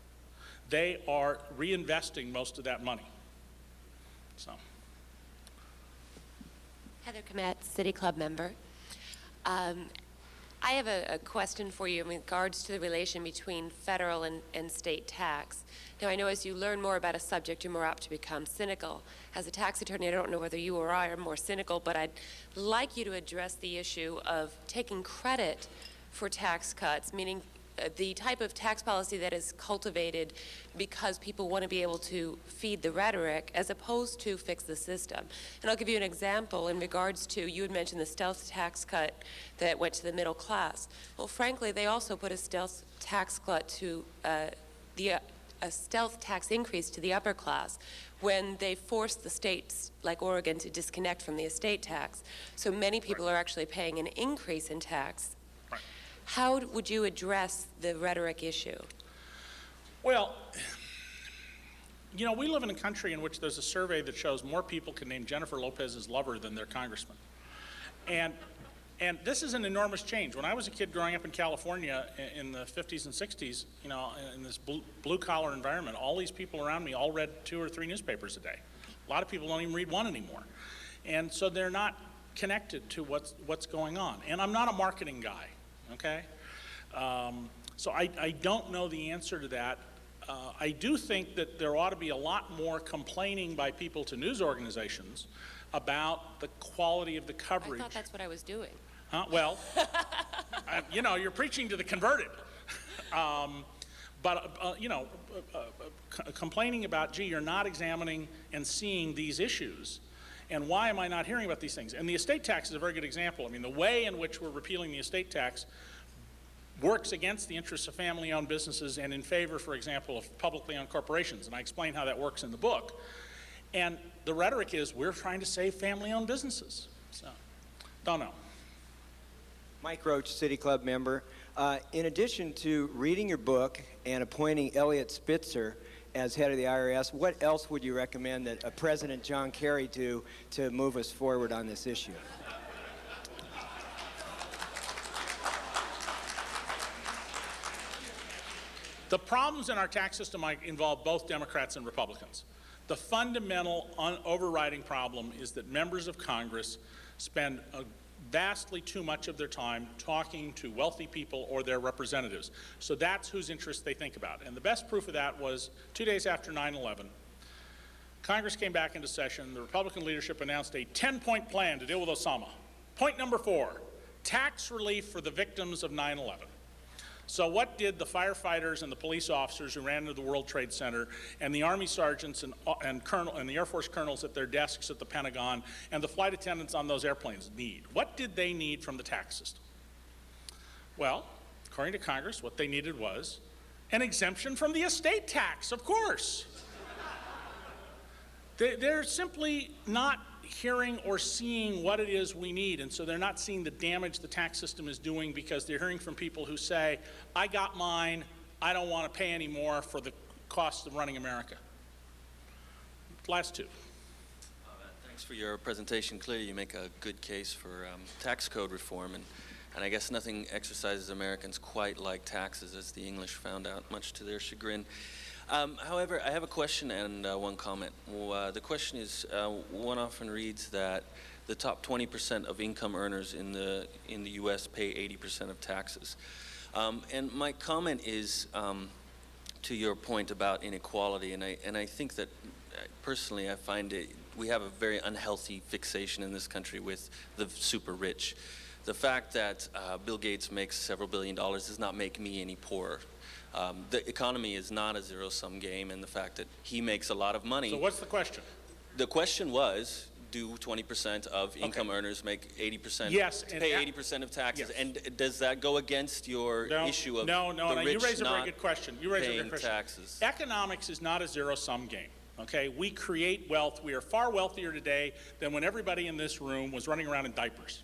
They are reinvesting most of that money. So. Heather Komet, City Club member. I have a question for you in regards to the relation between federal and state tax. Now, I know as you learn more about a subject, you're more apt to become cynical. As a tax attorney, I don't know whether you or I are more cynical, but I'd like you to address the issue of taking credit for tax cuts, meaning the type of tax policy that is cultivated because people want to be able to feed the rhetoric as opposed to fix the system. And I'll give you an example in regards to, you had mentioned the stealth tax cut that went to the middle class. Well, frankly, they also put a stealth tax cut to a stealth tax increase to the upper class when they forced the states like Oregon to disconnect from the estate tax. So many people are actually paying an increase in tax. How would you address the rhetoric issue? Well, you know, we live in a country in which there's a survey that shows more people can name Jennifer Lopez's lover than their congressman. And this is an enormous change. When I was a kid growing up in California in the 50s and 60s, you know, in this blue-collar environment, all these people around me all read 2 or 3 newspapers a day. A lot of people don't even read one anymore. And so they're not connected to what's going on. And I'm not a marketing guy. Okay? So I don't know the answer to that. I do think that there ought to be a lot more complaining by people to news organizations about the quality of the coverage. I thought that's what I was doing. Well, you know, you're preaching to the converted. You know, complaining about, gee, you're not examining and seeing these issues. And why am I not hearing about these things? And the estate tax is a very good example. I mean, the way in which we're repealing the estate tax works against the interests of family-owned businesses and in favor, for example, of publicly owned corporations. And I explain how that works in the book. And the rhetoric is, we're trying to save family-owned businesses. So, don't know. Mike Roach, City Club member. In addition to reading your book and appointing Elliot Spitzer as head of the IRS, what else would you recommend that President John Kerry do to move us forward on this issue? The problems in our tax system involve both Democrats and Republicans. The fundamental overriding problem is that members of Congress spend vastly too much of their time talking to wealthy people or their representatives. So that's whose interests they think about. And the best proof of that was 2 days after 9/11, Congress came back into session. The Republican leadership announced a 10-point plan to deal with Osama. Point number 4, tax relief for the victims of 9/11. So what did the firefighters and the police officers who ran into the World Trade Center and the Army sergeants and the Air Force colonels at their desks at the Pentagon and the flight attendants on those airplanes need? What did they need from the tax system? Well, according to Congress, what they needed was an exemption from the estate tax, of course. They're simply not hearing or seeing what it is we need, and so they're not seeing the damage the tax system is doing because they're hearing from people who say, I got mine, I don't want to pay any more for the cost of running America. Last two. Thanks for your presentation. Clearly you make a good case for tax code reform, and I guess nothing exercises Americans quite like taxes, as the English found out, much to their chagrin. However, I have a question and one comment. The question is, one often reads that the top 20% of income earners in the U.S. pay 80% of taxes. And my comment is to your point about inequality, and I think that personally I find we have a very unhealthy fixation in this country with the super rich. The fact that Bill Gates makes several $billions does not make me any poorer. The economy is not a zero-sum game, and the fact that he makes a lot of money. So what's the question? The question was, do 20% of income earners make 80%? Yes, pay 80% of taxes, yes. And does that go against your issue of no, the rich you raise a very not good question. You raise a good question. taxes? Economics is not a zero-sum game. Okay, we create wealth. We are far wealthier today than when everybody in this room was running around in diapers.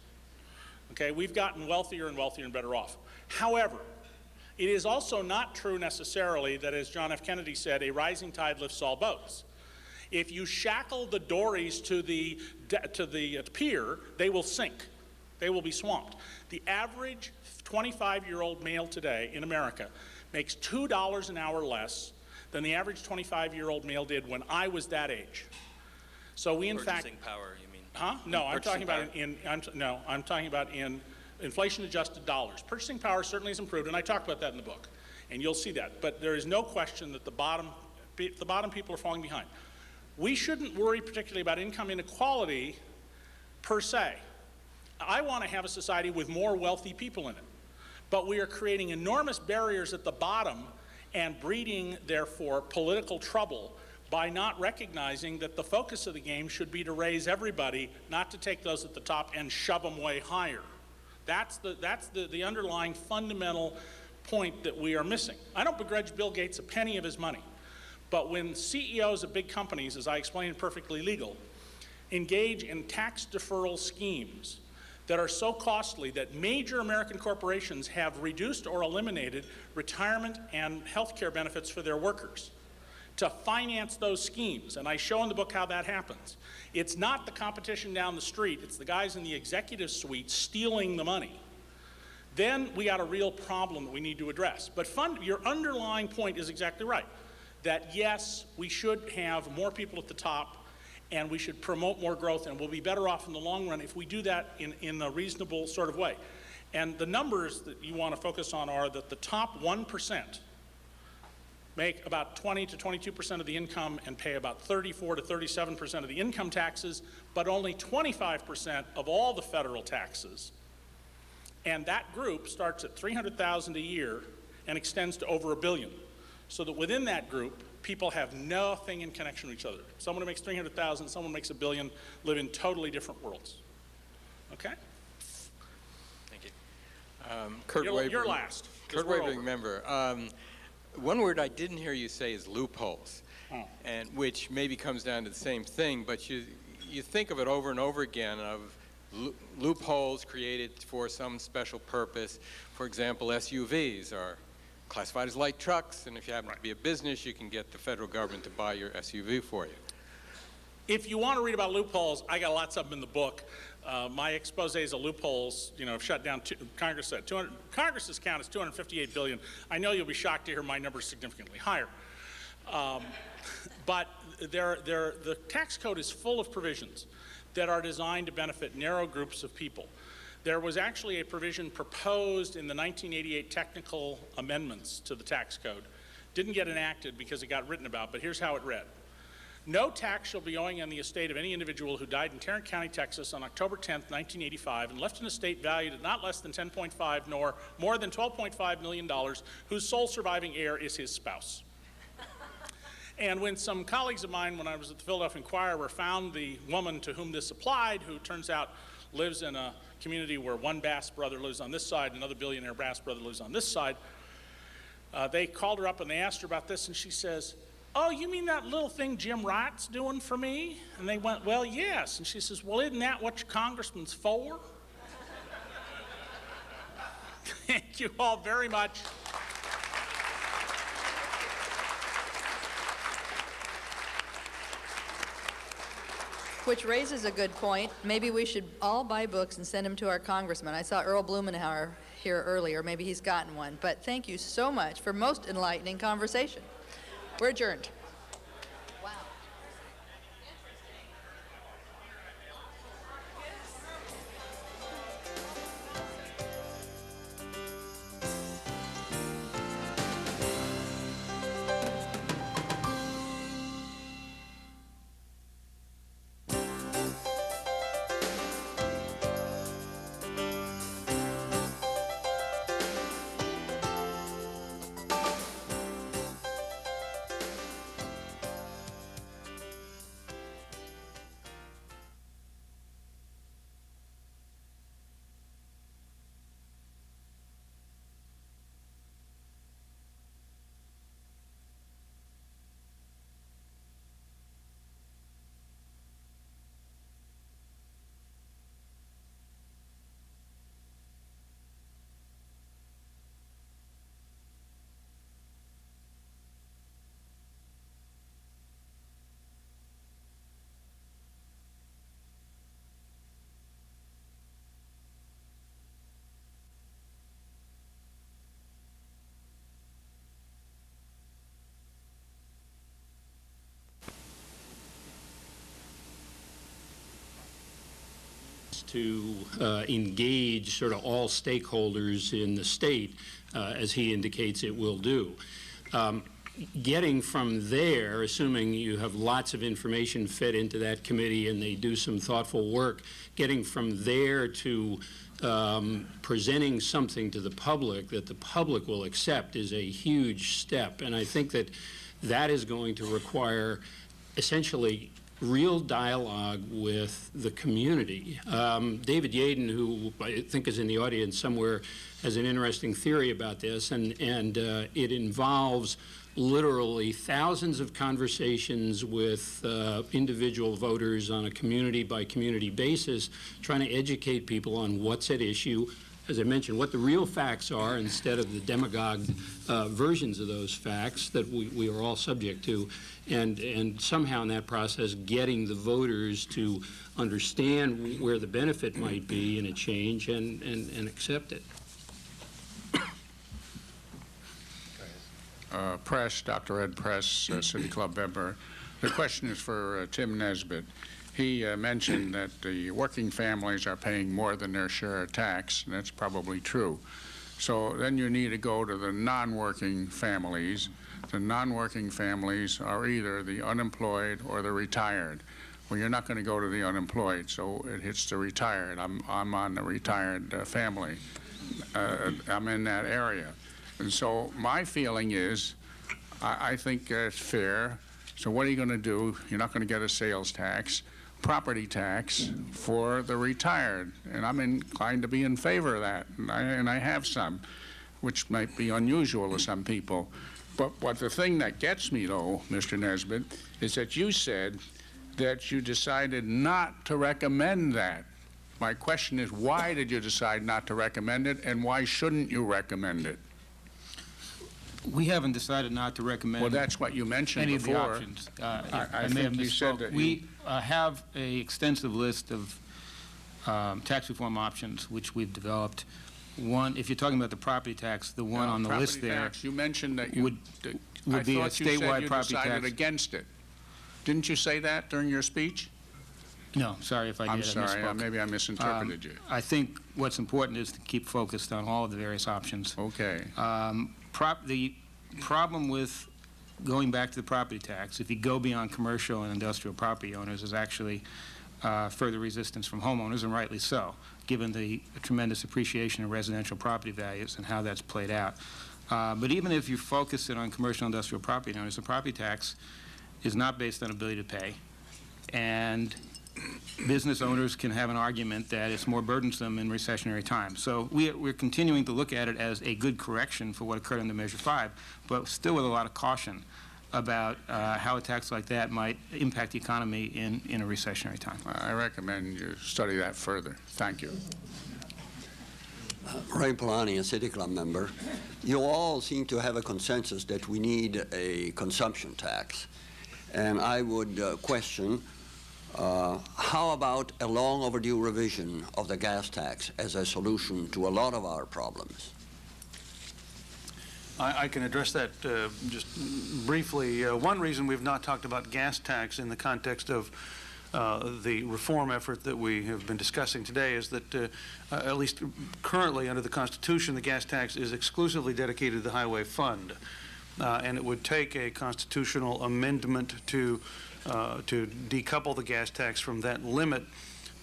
Okay, we've gotten wealthier and wealthier and better off. However, it is also not true necessarily that, as John F. Kennedy said, a rising tide lifts all boats. If you shackle the dories to the pier, they will sink. They will be swamped. The average 25-year-old male today in America makes $2 an hour less than the average 25-year-old male did when I was that age. So we, in fact, Purchasing power, you mean? huh? No, I'm talking Purchasing about I'm talking about in inflation-adjusted dollars. Purchasing power certainly has improved, and I talk about that in the book, and you'll see that. But there is no question that the bottom people are falling behind. We shouldn't worry particularly about income inequality per se. I want to have a society with more wealthy people in it, but we are creating enormous barriers at the bottom and breeding, therefore, political trouble by not recognizing that the focus of the game should be to raise everybody, not to take those at the top and shove them way higher. That's the underlying fundamental point that we are missing. I don't begrudge Bill Gates a penny of his money, but when CEOs of big companies, as I explained Perfectly Legal, engage in tax deferral schemes that are so costly that major American corporations have reduced or eliminated retirement and health care benefits for their workers to finance those schemes. And I show in the book how that happens. It's not the competition down the street, it's the guys in the executive suite stealing the money. Then we got a real problem that we need to address. But your underlying point is exactly right, that yes, we should have more people at the top, and we should promote more growth, and we'll be better off in the long run if we do that in a reasonable sort of way. And the numbers that you want to focus on are that the top 1% make about 20 to 22% of the income and pay about 34 to 37% of the income taxes, but only 25% of all the federal taxes. And that group starts at $300,000 a year and extends to over $1 billion. So that within that group, people have nothing in connection with each other. Someone who makes $300,000, someone who makes $1 billion, live in totally different worlds. Okay? Thank you. Kurt You're last. Kurt Wavering, member. One word I didn't hear you say is loopholes, and which maybe comes down to the same thing, but you think of it over and over again of loopholes created for some special purpose. For example, SUVs are classified as light trucks, and if you happen to be a business, you can get the federal government to buy your SUV for you. If you want to read about loopholes, I got lots of them in the book. My exposés of loopholes, have shut down. Congress said Congress's count is $258 billion. I know you'll be shocked to hear my number is significantly higher. But the tax code is full of provisions that are designed to benefit narrow groups of people. There was actually a provision proposed in the 1988 technical amendments to the tax code. Didn't get enacted because it got written about, but here's how it read. No tax shall be owing on the estate of any individual who died in Tarrant County, Texas on October 10th, 1985, and left an estate valued at not less than $10.5 nor more than $12.5 million, whose sole surviving heir is his spouse. And when some colleagues of mine, when I was at the Philadelphia Inquirer, found the woman to whom this applied, who turns out lives in a community where one Bass brother lives on this side, another billionaire Bass brother lives on this side, they called her up and they asked her about this, and she says, "Oh, you mean that little thing Jim Wright's doing for me?" And they went, "Well, yes." And she says, "Well, isn't that what your congressman's for?" Thank you all very much. Which raises a good point. Maybe we should all buy books and send them to our congressman. I saw Earl Blumenauer here earlier. Maybe he's gotten one. But thank you so much for most enlightening conversation. We're adjourned. To engage sort of all stakeholders in the state, as he indicates it will do. Getting from there, assuming you have lots of information fed into that committee and they do some thoughtful work, getting from there to presenting something to the public that the public will accept is a huge step. And I think that that is going to require essentially real dialogue with the community. David Yaden, who I think is in the audience somewhere, has an interesting theory about this, and it involves literally thousands of conversations with individual voters on a community-by-community basis, trying to educate people on what's at issue, as I mentioned, what the real facts are instead of the demagogue versions of those facts that we are all subject to, and somehow in that process getting the voters to understand where the benefit might be in a change and accept it. Press, Dr. Ed Press, City Club member. The question is for Tim Nesbitt. He mentioned that the working families are paying more than their share of tax, and that's probably true. So then you need to go to the non-working families. The non-working families are either the unemployed or the retired. Well, you're not going to go to the unemployed, so it hits the retired. I'm on the retired family. I'm in that area. And so my feeling is, I think it's fair. So what are you going to do? You're not going to get a sales tax, property tax for the retired. And I'm inclined to be in favor of that. And I have some, which might be unusual to some people. But the thing that gets me, though, Mr. Nesbitt, is that you said that you decided not to recommend that. My question is, why did you decide not to recommend it, and why shouldn't you recommend it? We haven't decided not to recommend. Well, that's what you mentioned any before. Of the options. I may have think you said misspoke. that we have an extensive list of tax reform options which we've developed. One, if you're talking about the property tax, the one on the list there. Tax. You mentioned that you would be a statewide property tax. Decided against it. Didn't you say that during your speech? No, sorry if I did. I'm sorry. I misspoke. Maybe I misinterpreted you. I think what's important is to keep focused on all of the various options. Okay. The problem with going back to the property tax, if you go beyond commercial and industrial property owners, is actually further resistance from homeowners, and rightly so, given the tremendous appreciation of residential property values and how that's played out. But even if you focus it on commercial and industrial property owners, the property tax is not based on ability to pay, and business owners can have an argument that it's more burdensome in recessionary times. So we're continuing to look at it as a good correction for what occurred under Measure 5, but still with a lot of caution. about how a tax like that might impact the economy in a recessionary time. I recommend you study that further. Thank you. Ray Polani, a City Club member. You all seem to have a consensus that we need a consumption tax. And I would question, how about a long overdue revision of the gas tax as a solution to a lot of our problems? I can address that just briefly. One reason we've not talked about gas tax in the context of the reform effort that we have been discussing today is that, at least currently under the Constitution, the gas tax is exclusively dedicated to the Highway Fund. And it would take a constitutional amendment to decouple the gas tax from that limit.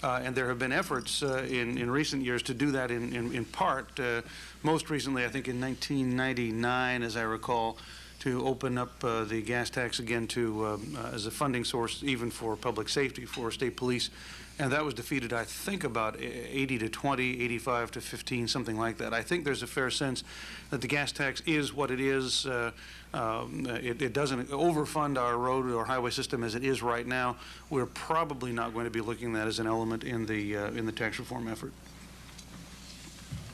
And there have been efforts in recent years to do that in part. Most recently, I think in 1999, as I recall, to open up the gas tax again to as a funding source even for public safety, for state police. And that was defeated, I think, about 80 to 20, 85 to 15, something like that. I think there's a fair sense that the gas tax is what it is. It doesn't overfund our road or highway system as it is right now. We're probably not going to be looking at that as an element in the tax reform effort.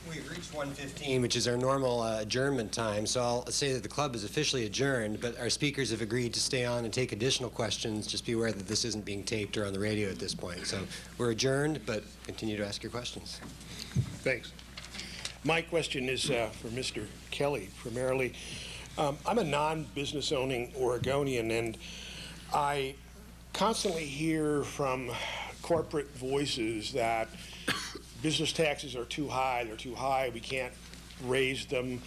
We've reached 1:15, which is our normal adjournment time, so I'll say that the club is officially adjourned, but our speakers have agreed to stay on and take additional questions. Just be aware that this isn't being taped or on the radio at this point. So we're adjourned, but continue to ask your questions. Thanks. My question is for Mr. Kelly, primarily. I'm a non-business owning Oregonian, and I constantly hear from corporate voices that business taxes are too high, they're too high, we can't raise them,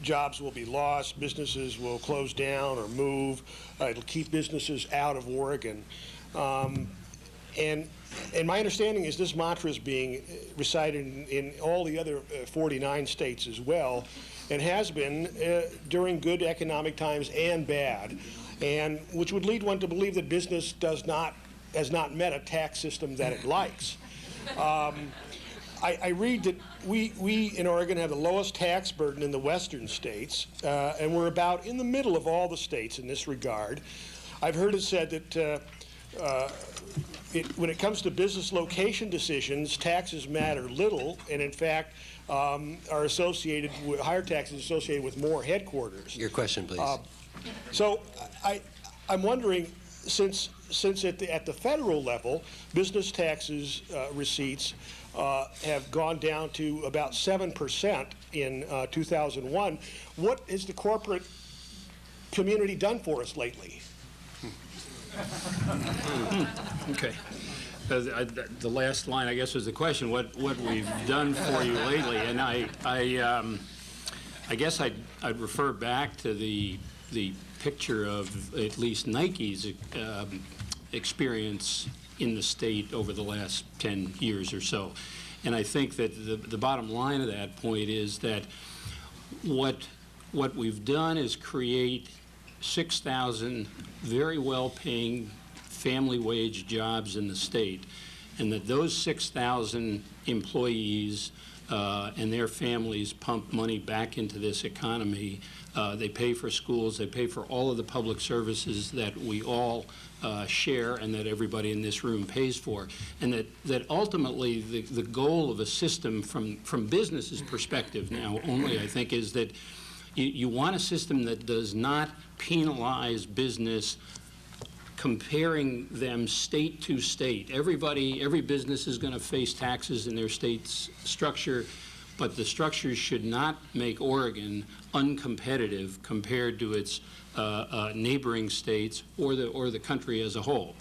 jobs will be lost, businesses will close down or move, it'll keep businesses out of Oregon. And my understanding is this mantra is being recited in all the other 49 states as well, and has been during good economic times and bad, and which would lead one to believe that business has not met a tax system that it likes. I read that we in Oregon have the lowest tax burden in the western states, and we're about in the middle of all the states in this regard. I've heard it said that when it comes to business location decisions, taxes matter little, and in fact are associated with higher taxes associated with more headquarters. Your question, please. So I'm wondering, since at the federal level, business taxes receipts have gone down to about 7% in 2001, what has the corporate community done for us lately? Okay. The last line, I guess, was the question, what we've done for you lately. And I guess I'd refer back to the picture of at least Nike's experience in the state over the last 10 years or so. And I think that the bottom line of that point is that what we've done is create 6,000 very well-paying family wage jobs in the state, and that those 6,000 employees and their families pump money back into this economy. They pay for schools, they pay for all of the public services that we all share and that everybody in this room pays for. And that ultimately the goal of a system from business's perspective now only, I think, is that you want a system that does not penalize business comparing them state to state. Every business is going to face taxes in their state's structure, but the structures should not make Oregon uncompetitive compared to its neighboring states or the country as a whole.